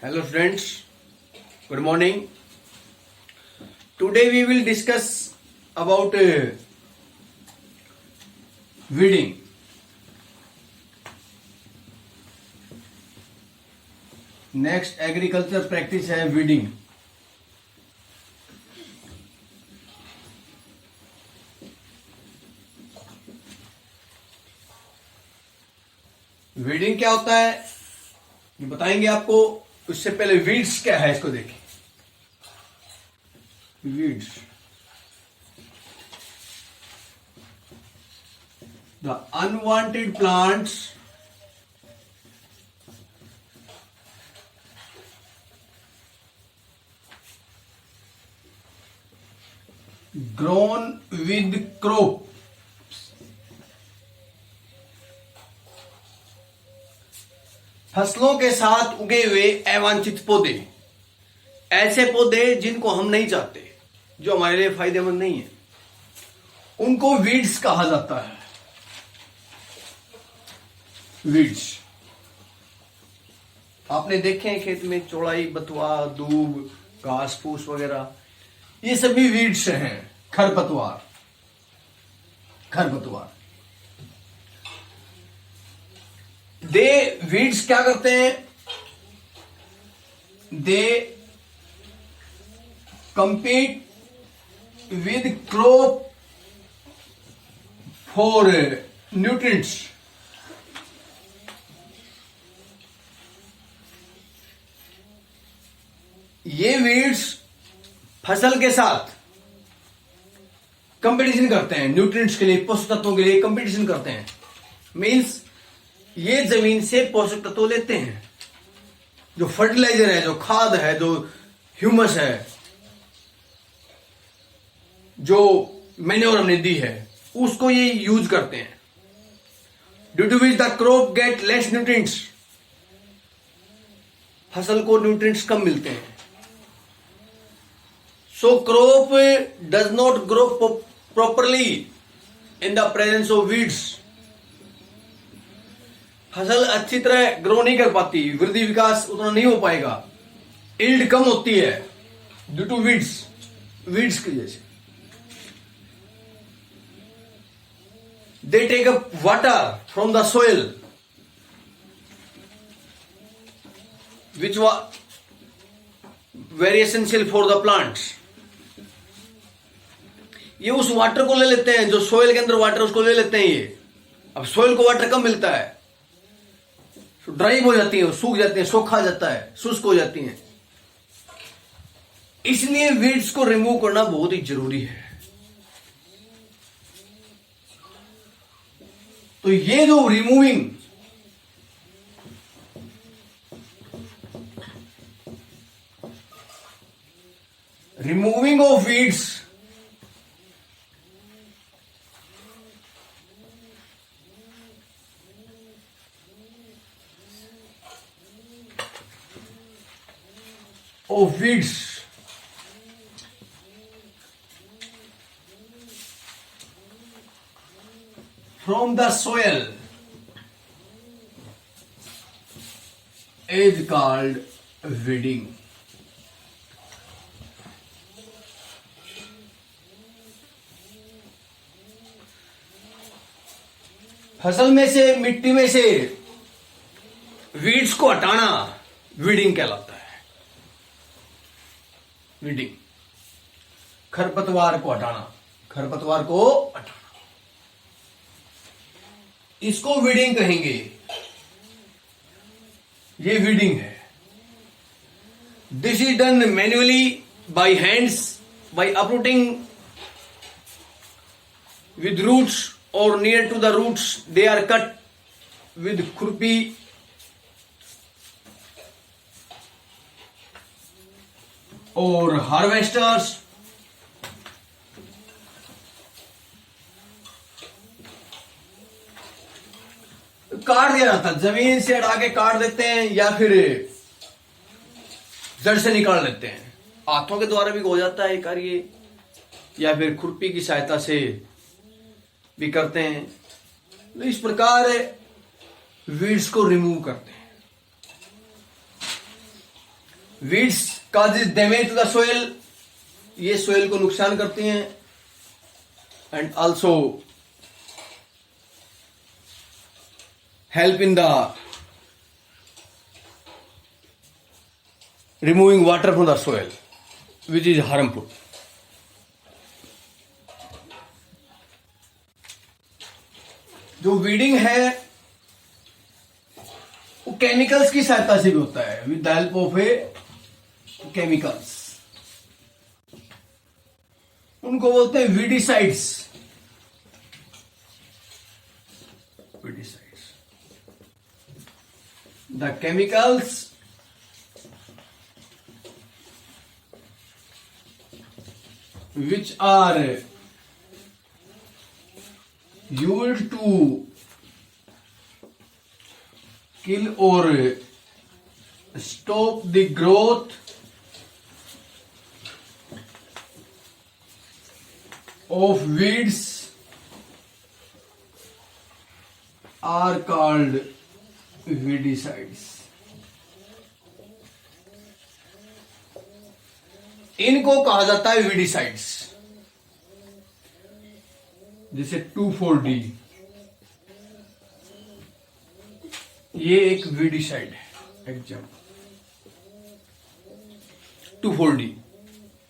Hello friends, good morning. Today we will discuss about weeding. Next agriculture practice है weeding. Weeding क्या होता है ये बताएंगे आपको. उससे पहले वीड्स क्या है इसको देखें. Weeds, the unwanted plants grown with crop. फसलों के साथ उगे हुए अवांछित पौधे, ऐसे पौधे जिनको हम नहीं चाहते, जो हमारे लिए फायदेमंद नहीं है, उनको वीड्स कहा जाता है. वीड्स आपने देखे हैं खेत में चौड़ाई, बथुआ, दूब, घास फूस वगैरह, ये सभी वीड्स हैं. खरपतवार, खरपतवार. दे वीड्स क्या करते हैं? दे compete with crop for nutrients. ये वीड्स फसल के साथ कंपटीशन करते हैं. न्यूट्रिएंट्स के लिए, पोषक तत्वों के लिए कंपटीशन करते हैं. मींस ये जमीन से पोषक तत्व लेते हैं. जो फर्टिलाइजर है, जो खाद है, जो ह्यूमस है, जो मैन्योर हमने दी है, उसको ये यूज करते हैं. Due to which the crop get less nutrients. फसल को न्यूट्रिएंट्स कम मिलते हैं. So crop does not grow properly in the presence of weeds. फसल अच्छी तरह ग्रो नहीं कर पाती, वृद्धि विकास उतना नहीं हो पाएगा, यील्ड कम होती है ड्यू टू वीड्स. वीड्स की वजह से they take up water from the soil which was very essential for the plants. ये उस वाटर को ले लेते हैं, जो सोइल के अंदर वाटर उसको ले लेते हैं. ये अब सोइल को वाटर कम मिलता है, ड्राई हो जाती है, सूख जाती है, सूखा जाता है, शुष्क हो जाती हैं. इसलिए वीड्स को रिमूव करना बहुत ही जरूरी है. तो ये जो removing of weeds of weeds from the soil is called weeding. फसल में से, मिट्टी में से वीड्स को हटाना वीडिंग कहलाता है. वीडिंग, खरपतवार को हटाना, खरपतवार को हटाना, इसको वीडिंग कहेंगे. ये वीडिंग है. This is done manually by hands, by uprooting with roots or near to the roots. They are cut with खुरपी और हार्वेस्टर्स. काट दिया जाता है, जमीन से हटा के काट देते हैं, या फिर जड़ से निकाल लेते हैं. हाथों के द्वारा भी हो जाता है कार्य, या फिर खुरपी की सहायता से भी करते हैं. तो इस प्रकार वीड्स को रिमूव करते हैं. Weeds causes damage to the soil, ये सोयल को नुकसान करती हैं, and also help in the removing water from the soil which is harmful. जो वीडिंग है वो केमिकल्स की सहायता से भी होता है, with the help of a chemicals. उनको बोलते हैं weedicides. Weedicides, the chemicals which are used to kill or stop the growth of weeds are called weedicides. इनको कहा जाता है वीडिसाइड्स. जैसे 2,4-D, ये एक वीडिसाइड है. एग्जाम्पल 2,4-D,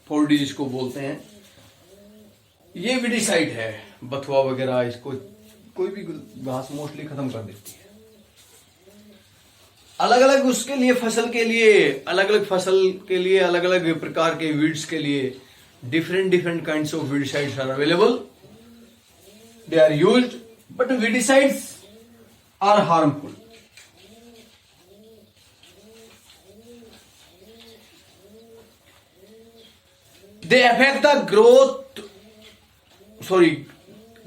4D जिसको बोलते हैं, ये वीडिसाइड है. बथुआ वगैरह, इसको कोई भी घास मोस्टली खत्म कर देती है. अलग अलग उसके लिए फसल के लिए अलग अलग प्रकार के वीड्स के लिए different kinds of weedicides are available. They are used, but weedicides are harmful. They affect the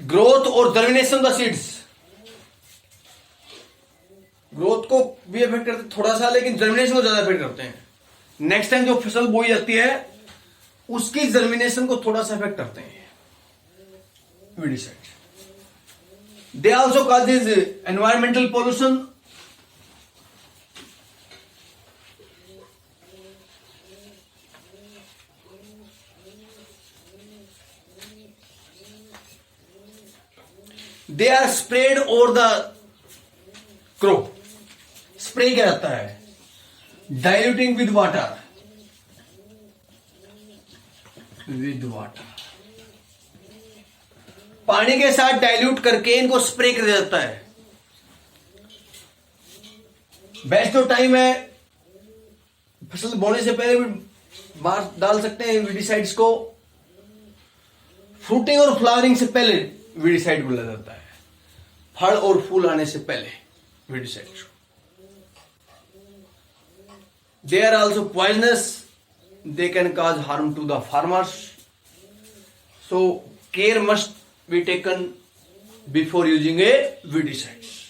growth और जर्मिनेशन द सीड्स. ग्रोथ को भी अफेक्ट करते हैं थोड़ा सा, लेकिन जर्मिनेशन को ज्यादा अफेक्ट करते हैं. नेक्स्ट टाइम जो फसल बोई जाती है उसकी जर्मिनेशन को थोड़ा सा अफेक्ट करते हैं weedicides. They also causes environmental pollution. They are spread over the crop. Spray क्या रहता है? Diluting with water. पानी के साथ डाइल्यूट करके इनको स्प्रे कर दिया जाता है. बेस्ट जो टाइम है फसल बोने से पहले भी मार डाल सकते हैं वीडिसाइड्स को. फ्रूटिंग और फ्लावरिंग से पहले वीडिसाइड बोला जाता है. फल और फूल आने से पहले weedicides. They are also poisonous. They can cause harm to the farmers. So care must be taken before using a weedicides.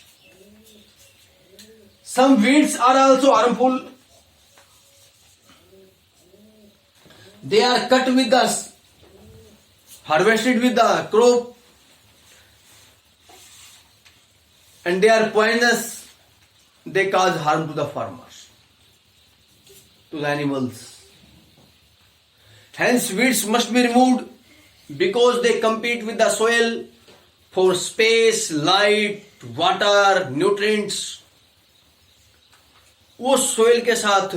Some weeds are also harmful. They are cut with the harvested with the crop, and they are poisonous. They cause harm to the farmers, to the animals. Hence weeds must be removed because they compete with the soil for space, light, water, nutrients. वो soil के साथ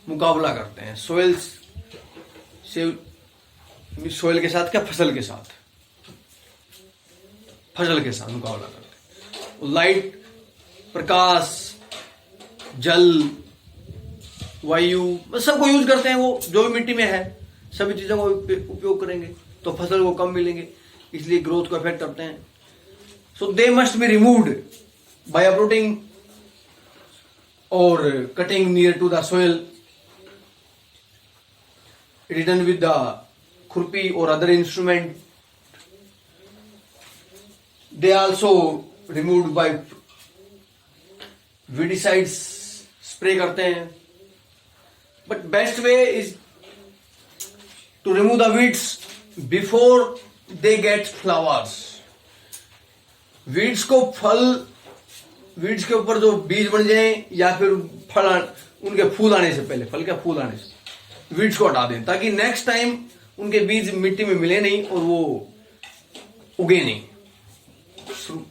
मुकाबला करते हैं. Soil के साथ क्या, फसल के साथ मुकाबला करते हैं. लाइट, प्रकाश, जल, वायु सबको यूज करते हैं. वो जो भी मिट्टी में है सभी चीजों को उपयोग करेंगे तो फसल को कम मिलेंगे, इसलिए ग्रोथ को अफेक्ट करते हैं. So they must be removed by uprooting और cutting near to the soil. It is done with the khurpi और other instrument. They also removed by weedicides. Spray करते हैं. But best way is to remove the weeds before they get flowers. Weeds के ऊपर जो बीज बन जाए या फिर उनके फूल आने से पहले, फल के फूल आने से वीड्स को हटा दें, ताकि नेक्स्ट टाइम उनके बीज मिट्टी में मिले नहीं और वो उगे नहीं,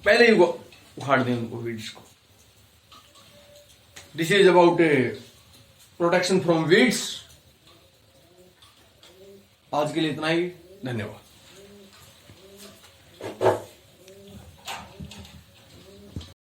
पहले ही उखाड़ दें उनको वीड्स को। This is about protection from weeds. आज के लिए इतना ही, धन्यवाद।